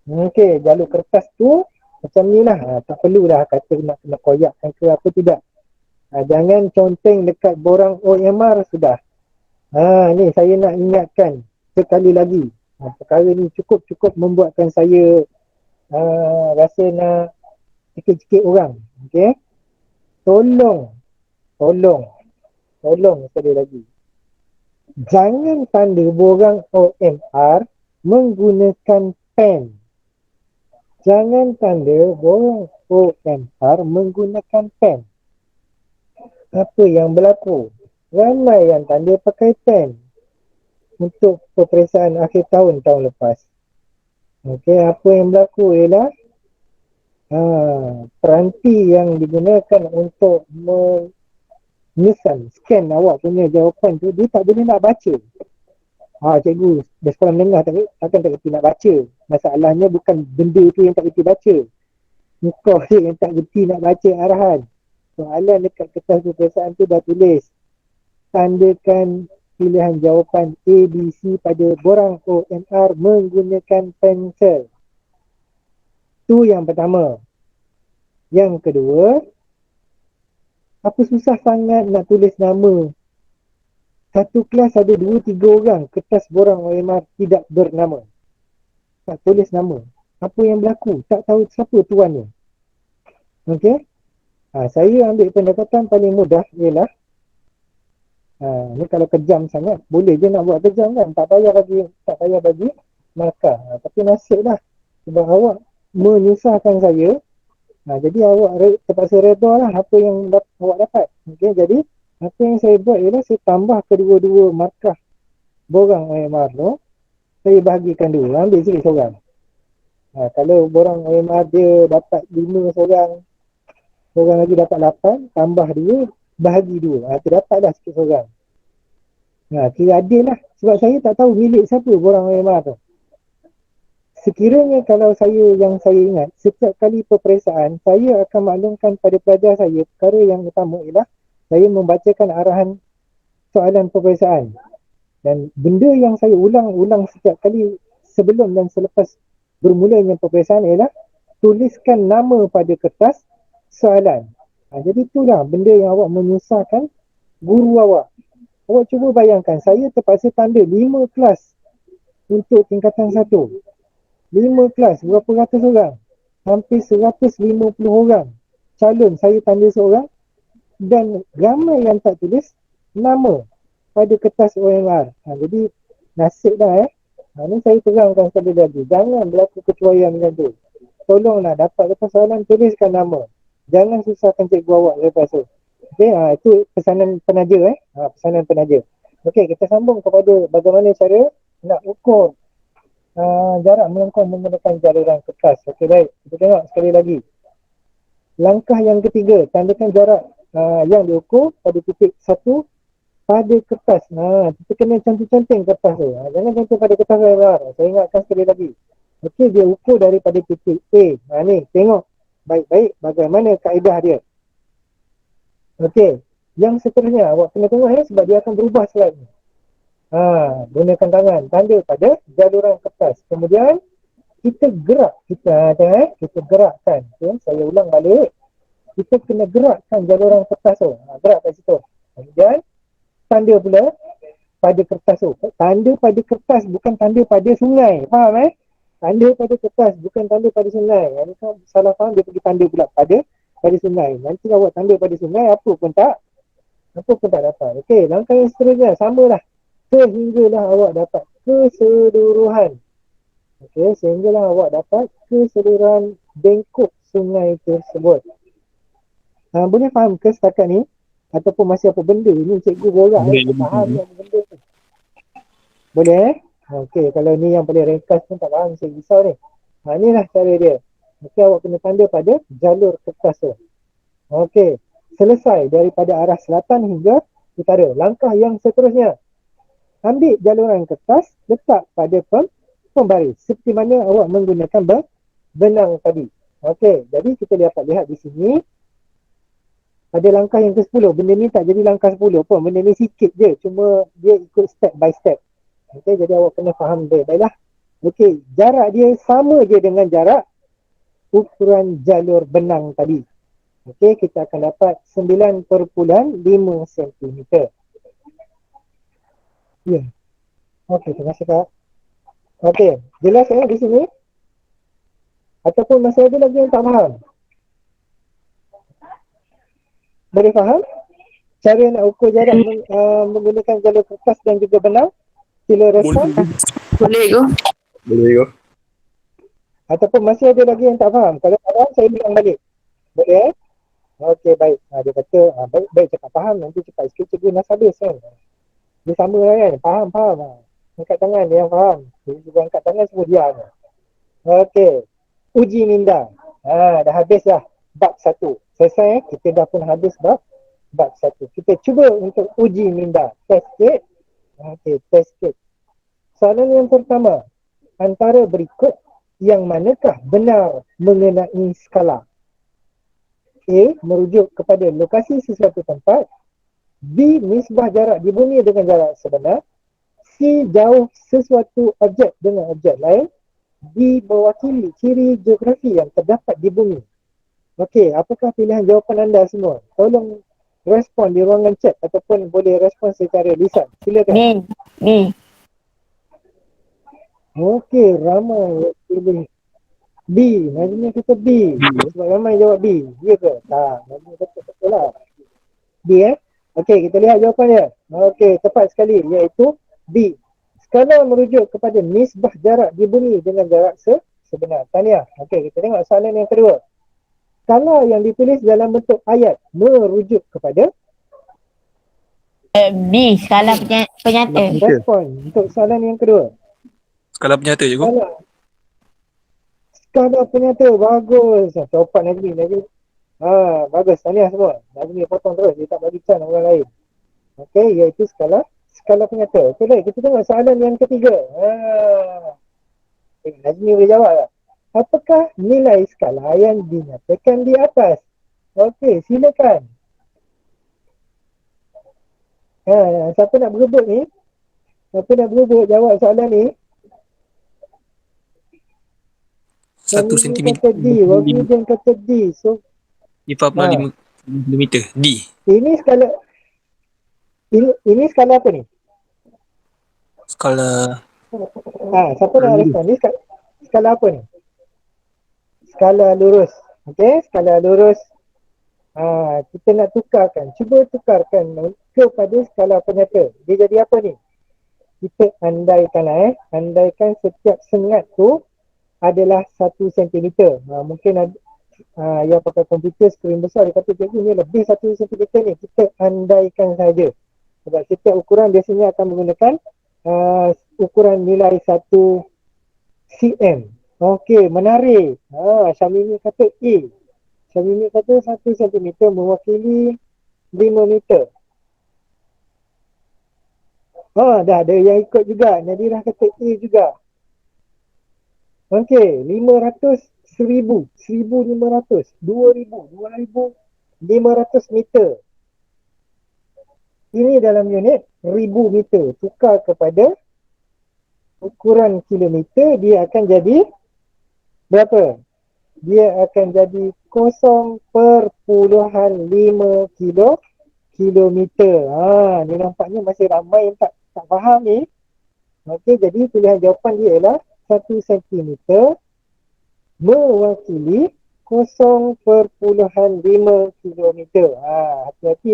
Okey, jalur kertas tu macam ni lah. Tak perlulah kata nak kena koyakkan ke apa, tidak. Jangan conteng dekat borang OMR sudah. Ni saya nak ingatkan sekali lagi. Perkara ni cukup membuatkan saya rasa nak cikit-cikit orang. Okey, Tolong sekali lagi. Jangan tanda borang OMR menggunakan pen. Jangan tanda borang OMR menggunakan pen. Apa yang berlaku? Ramai yang tanda pakai pen untuk peperiksaan akhir tahun lepas. Okey, apa yang berlaku ialah peranti yang digunakan untuk scan awak punya jawapan tu, dia tak boleh nak baca. Cikgu dah sekolah menengah takkan tak kerti nak baca. Masalahnya bukan benda tu yang tak kerti baca, kau je yang tak kerti nak baca arahan. Soalan dekat kertas peperiksaan tu dah tulis, tandakan pilihan jawapan A, B, C pada borang OMR menggunakan pensel. Tu yang pertama. Yang kedua, apa susah sangat nak tulis nama? Satu kelas ada 2-3 orang, kertas borang OMR tidak bernama. Tak tulis nama. Apa yang berlaku? Tak tahu siapa tuannya. Okey? Saya ambil pendekatan paling mudah ialah, ni kalau kejam sangat, boleh je nak buat kejam kan? Tak payah bagi markah. Tapi nasib lah. Sebab awak menyusahkan saya. Jadi awak terpaksa redha lah apa yang awak dapat. Okay, jadi apa yang saya buat ialah saya tambah kedua-dua markah borang OMR tu. Saya bahagikan dulu, ambil sikit seorang. Kalau borang OMR dia dapat 5 seorang lagi dapat 8, tambah 2, bahagi 2. Terdapatlah sikit seorang. Kira adil lah. Sebab saya tak tahu milik siapa borang OMR tu. Sekiranya kalau yang saya ingat, setiap kali peperiksaan, saya akan maklumkan pada pelajar saya, perkara yang utama ialah saya membacakan arahan soalan peperiksaan. Dan benda yang saya ulang-ulang setiap kali sebelum dan selepas bermulanya peperiksaan ialah tuliskan nama pada kertas soalan. Jadi itulah benda yang awak menyusahkan guru awak. Awak cuba bayangkan, saya terpaksa tanda 5 kelas untuk tingkatan 1. 5 kelas, berapa ratus orang? Hampir 150 orang calon saya tanda seorang, dan ramai yang tak tulis nama pada kertas OMR. Jadi nasib dah ni saya terangkan sekali lagi, jangan berlaku kecuaian macam tu. Tolonglah dapat lepas soalan tuliskan nama. Jangan susahkan cikgu awak lepas tu. Okey, itu pesanan penaja pesanan penaja. Okey, kita sambung kepada bagaimana cara nak ukur jarak melengkung menggunakan jaluran kertas. Okey, baik. Kita tengok sekali lagi. Langkah yang ketiga, tandakan jarak yang diukur pada titik 1 pada kertas. Kita kena cantik-cantik kertas tu. Jangan cantik pada kertas lebar. Saya ingatkan sekali lagi. Okey, dia ukur daripada titik A. Ni, tengok baik-baik bagaimana kaedah dia. Okey, yang seterusnya awak kena tengok sebab dia akan berubah slide ni. Gunakan tangan, tanda pada jaluran kertas. Kemudian kita gerak, kita gerakkan. Saya ulang balik. Kita kena gerakkan jaluran kertas tu. Gerak kat situ. Kemudian tanda pula pada kertas tu. Tanda pada kertas bukan tanda pada sungai. Faham Tanda pada kertas bukan tanda pada sungai. Yang kan salah faham, dia pergi tanda pula pada sungai. Nanti awak tanda pada sungai apa pun tak dapat. Okey, langkah yang seterusnya samalah. Sehinggalah awak dapat keseluruhan. Okey, sehinggalah awak dapat keseluruhan bengkok sungai tersebut. Boleh faham ke setakat ni? Ataupun masih apa benda ni cikgu borak faham yang benda tu. Boleh Okey, kalau ni yang paling ringkas pun tak faham, saya risau ni. Inilah cara dia. Okey, awak kena tanda pada jalur kertas tu. Okey, selesai daripada arah selatan hingga utara. Langkah yang seterusnya, ambil jaluran kertas, letak pada pembaris seperti mana awak menggunakan benang tadi. Okey, jadi kita dapat lihat di sini pada langkah yang ke-10. Benda ni tak jadi langkah 10 pun. Benda ni sikit je. Cuma dia ikut step by step. Okey, jadi awak kena faham dia. Baiklah. Okey, jarak dia sama je dengan jarak ukuran jalur benang tadi. Okey, kita akan dapat 9.5 cm. Ya. Okey, terima kasih Kak. Okey, jelas di sini? Ataupun masih ada lagi yang tak faham? Boleh faham? Cara nak ukur jarak menggunakan jalur kertas dan juga benang? Sila respon. Boleh go. Ataupun masih ada lagi yang tak faham? Kalau tak faham, saya bilang balik. Boleh Okey, baik. Dia kata, baik cakap faham. Nanti cepat sikit cikgu nak habis kan. Dia sama lah kan? Faham. Angkat tangan dia yang faham. Cikgu angkat tangan semua diam. Okey. Uji minda. Dah habis dah. Bab 1. Selesai kita dah pun habis bab 1. Kita cuba untuk uji minda. Test sikit. Okey, test sikit. Soalan yang pertama. Antara berikut yang manakah benar mengenai skala? A. Merujuk kepada lokasi sesuatu tempat. B. Nisbah jarak di bumi dengan jarak sebenar. C. Jauh sesuatu objek dengan objek lain. D. Mewakili ciri geografi yang terdapat di bumi. Okey, apakah pilihan jawapan anda semua? Tolong respon di ruangan chat ataupun boleh respon secara lisan. Silakan. B. Okey, ramai yang pilih B. Najmi kata B. Sebab ramai jawab B. Ya ke? Tak, Najmi kata betul lah. B Okey, kita lihat jawapan dia. Okey, tepat sekali iaitu B. Skala merujuk kepada nisbah jarak di bumi dengan jarak sebenar. Tahniah. Okey, kita tengok soalan yang kedua. Skala yang ditulis dalam bentuk ayat merujuk kepada B. Skala penyata. respon untuk soalan yang kedua. Skala penyata cikgu. Skala penyata. Bagus. Copat Najmi. Bagus. Tahniah semua. Najmi potong terus. Dia tak bagi can orang lain. Okey, iaitu skala penyata. Okey, baik. Kita tengok soalan yang ketiga. Najmi boleh jawab tak? Apakah nilai skala yang dinyatakan di atas? Okey, silakan. Siapa nak berebut ni? Siapa nak berebut jawab soalan ni? 1 cm. Kata D. Wakil dia kata D. So, 4,5 mm. D. ini skala apa ni? Skala Siapa nak respon? Ni skala apa ni? Skala lurus. Okey, skala lurus. Kita nak tukarkan. Cuba tukarkan kepada skala penyata. Dia jadi apa ni? Kita andaikan andaikan setiap sengat tu adalah 1 cm. Mungkin yang pakai komputer skrin besar dia kata cikgu ni lebih 1 cm ni. Kita andaikan saja. Sebab setiap ukuran biasanya akan menggunakan ukuran nilai 1 cm. Okey, menarik. Syamimi kata A. Syamimi kata 1 cm mewakili 5 meter. Dah ada yang ikut juga. Nadirah kata A juga. Okey, 500, 1000, 1500, 2000, 2500 meter. Ini dalam unit 1000 meter. Tukar kepada ukuran kilometer, dia akan jadi berapa? Dia akan jadi 0.5 kilometer. Ni nampaknya masih ramai yang tak faham ni. Okey, jadi pilihan jawapan dia ialah 1 sentimeter mewakili 0.5 kilometer. Hati-hati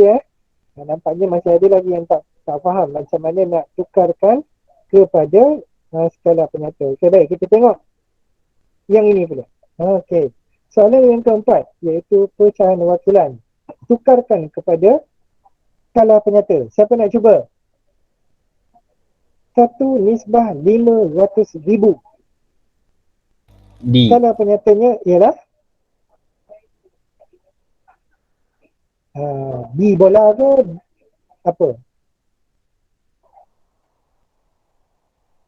nampaknya masih ada lagi yang tak faham macam mana nak tukarkan kepada skala penyata. Okey, baik, kita tengok yang ini pula. Okey. Soalan yang keempat iaitu pecahan wakilan. Tukarkan kepada skala penyata. Siapa nak cuba? 1/500,000. D. Skala penyatanya ialah B bola ke apa?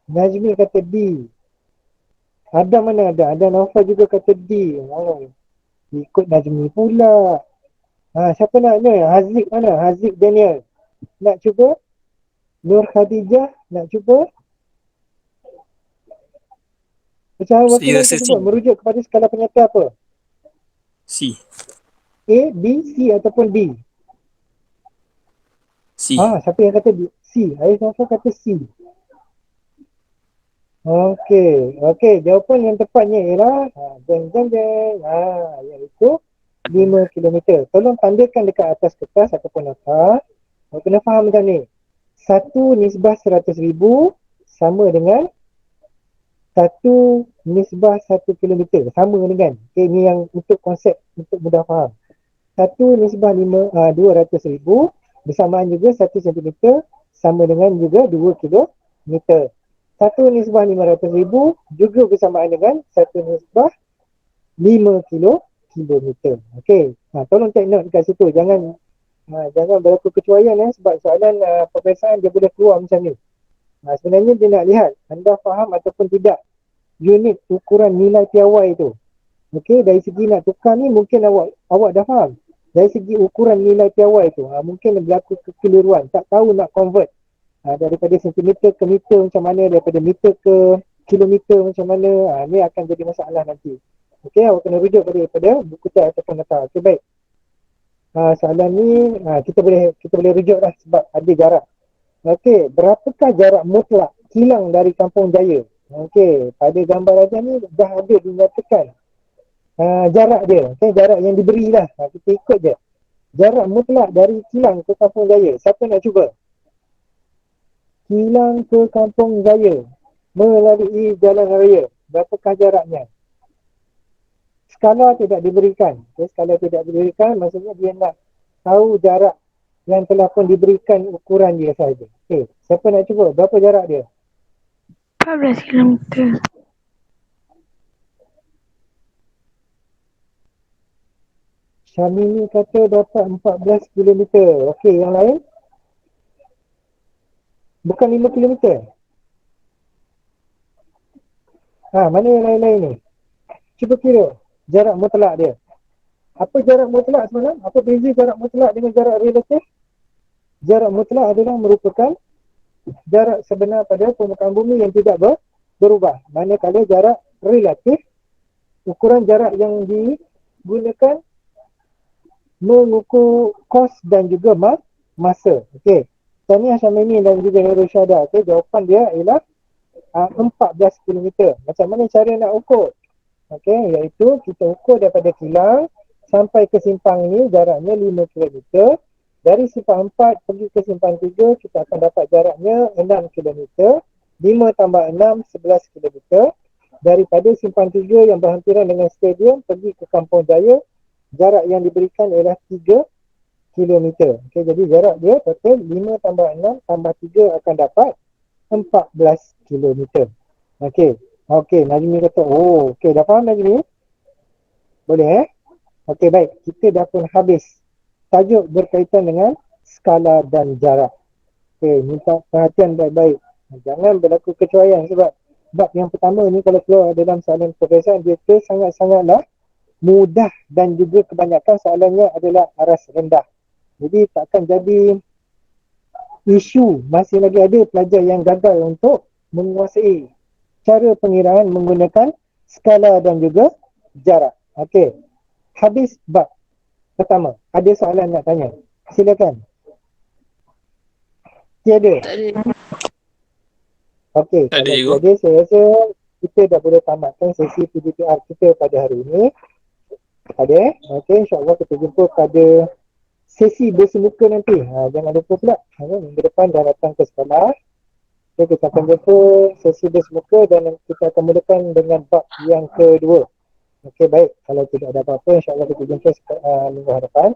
Najmi kata D. Ada mana ada? Ada Naufal juga kata D. Ikut Najmi pula. Siapa nak ni? Haziq mana? Haziq Daniel. Nak cuba? Nur Khadijah nak cuba? Pecahan Saya wakilan rasa tersebut C. merujuk kepada skala penyata apa? C. A, B, C ataupun D? C. Siapa yang kata D? C. Ayah Naufal kata C. Okey, jawapan yang tepatnya ialah iaitu 5 kilometer. Tolong tandakan dekat atas kertas ataupun nota. Kena faham macam ni. 1/100,000 sama dengan 1/1 kilometer. Sama dengan. Okey, ni yang untuk konsep untuk mudah faham. 1/200,000 bersamaan juga 1 sentimeter sama dengan juga 2 kilometer. 1/500,000 juga bersamaan dengan 1/5 kilometer. Okey. Tolong take note dekat situ. Jangan berlaku kecuaian sebab soalan peperiksaan dia boleh keluar macam ni. Sebenarnya dia nak lihat anda faham ataupun tidak unit ukuran nilai piawai tu. Okey, dari segi nak tukar ni mungkin awak dah faham. Dari segi ukuran nilai piawai tu mungkin berlaku kekeliruan, tak tahu nak convert daripada sentimeter ke meter macam mana, daripada meter ke kilometer macam mana. Ni akan jadi masalah nanti. Okey, awak kena rujuk daripada buku teks ataupun nota. Okey, baik. Soalan ni kita boleh rujuk dah sebab ada jarak. Okey, berapakah jarak mutlak kilang dari Kampung Jaya? Okey, pada gambar aja ni dah ada dinyatakan jarak dia. Okey, jarak yang diberilah. Kita ikut je. Jarak mutlak dari kilang ke Kampung Jaya. Siapa nak cuba? Kilang ke Kampung Jaya melalui jalan raya. Berapakah jaraknya? Skala tidak diberikan. Skala tidak diberikan maksudnya dia nak tahu jarak yang telah pun diberikan ukuran dia saja. Okey, siapa nak cuba? Berapa jarak dia? 14 km. Syamini kata dapat 14 km. Okey, yang lain? Bukan 5 km. Mana yang lain-lain ni? Cuba kira jarak mutlak dia. Apa jarak mutlak sebenarnya? Apa beza jarak mutlak dengan jarak relatif? Jarak mutlak adalah merupakan jarak sebenar pada permukaan bumi yang tidak berubah. Manakala jarak relatif, ukuran jarak yang digunakan mengukur kos dan juga masa. Okey. Tahniah Syamini dan juga Nurul Syahda. Okey, jawapan dia ialah 14 km. Macam mana cara nak ukur? Okey, iaitu kita ukur daripada kilang sampai ke simpang ini jaraknya 5 km. Dari simpang 4 pergi ke simpang 3 kita akan dapat jaraknya 6 km. 5 tambah 6 11 km. Daripada simpang 3 yang berhampiran dengan stadium pergi ke Kampung Jaya, jarak yang diberikan ialah 3 km. Okey, jadi jarak dia total 5 tambah 6 tambah 3 akan dapat 14 km. Okey, Najmi kata, okey, dah faham Najmi? Boleh Okey, baik. Kita dah pun habis tajuk berkaitan dengan skala dan jarak. Okey, minta perhatian baik-baik. Jangan berlaku kecuaian sebab bab yang pertama ni kalau keluar dalam soalan peperiksaan dia sangat-sangatlah mudah dan juga kebanyakan soalannya adalah aras rendah. Jadi takkan jadi isu. Masih lagi ada pelajar yang gagal untuk menguasai cara pengiraan menggunakan skala dan juga jarak. Okey. Habis bab pertama. Ada soalan nak tanya? Silakan. Tiada. Tak ada. Okey, Tak ada, kalau cikgu. tiada, saya rasa kita dah boleh tamatkan sesi PDPR kita pada hari ini. Ada. Okey, insyaAllah kita jumpa pada sesi bersemuka nanti. Jangan lupa pula, minggu depan dah datang ke sekolah. Okay, kita akan jumpa sesi bersemuka dan kita akan mulakan dengan bab yang kedua. Okey, baik. Kalau tidak ada apa-apa, insyaAllah kita jumpa minggu hadapan.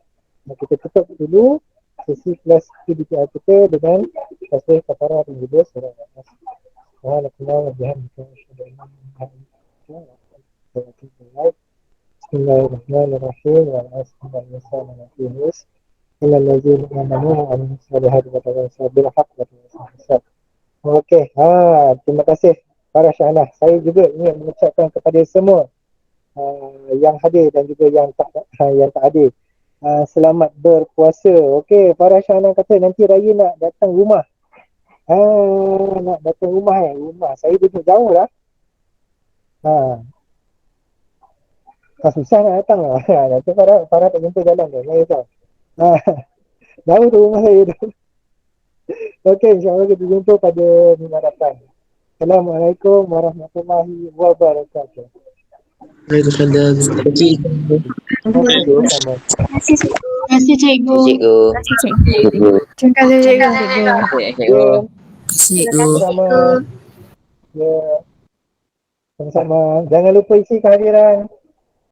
Kita tutup dulu sesi kelas PDPR kita dengan tasbih kafarah dan juga surah Al-Nas. Bismillahirrahmanirrahim. Bismillahirrahmanirrahim. Innallazina amanu wa amilus solihati wa tawasaw bil haqqi wa tawasaw bis sabr. Okey, terima kasih para Syahna. Saya juga ingin mengucapkan kepada semua yang hadir dan juga yang tak hadir. Selamat berpuasa. Okey, para Syahna kata nanti raya nak datang rumah. Nak datang rumah rumah. Saya duduk jauh lah. Susah nak datang lah. Nanti para tak jumpa jalan dia. Jangan risau. Jauh tu rumah saya tu. Okey, insyaAllah kita jumpa pada minggu hadapan. Assalamualaikum warahmatullahi wabarakatuh. Waalaikumsalam. Sama-sama. Terima kasih, cikgu. Cikgu. Terima kasih cikgu. Cikgu. Cikgu. Sama-sama. Ya. Sama-sama. Jangan lupa isi kehadiran.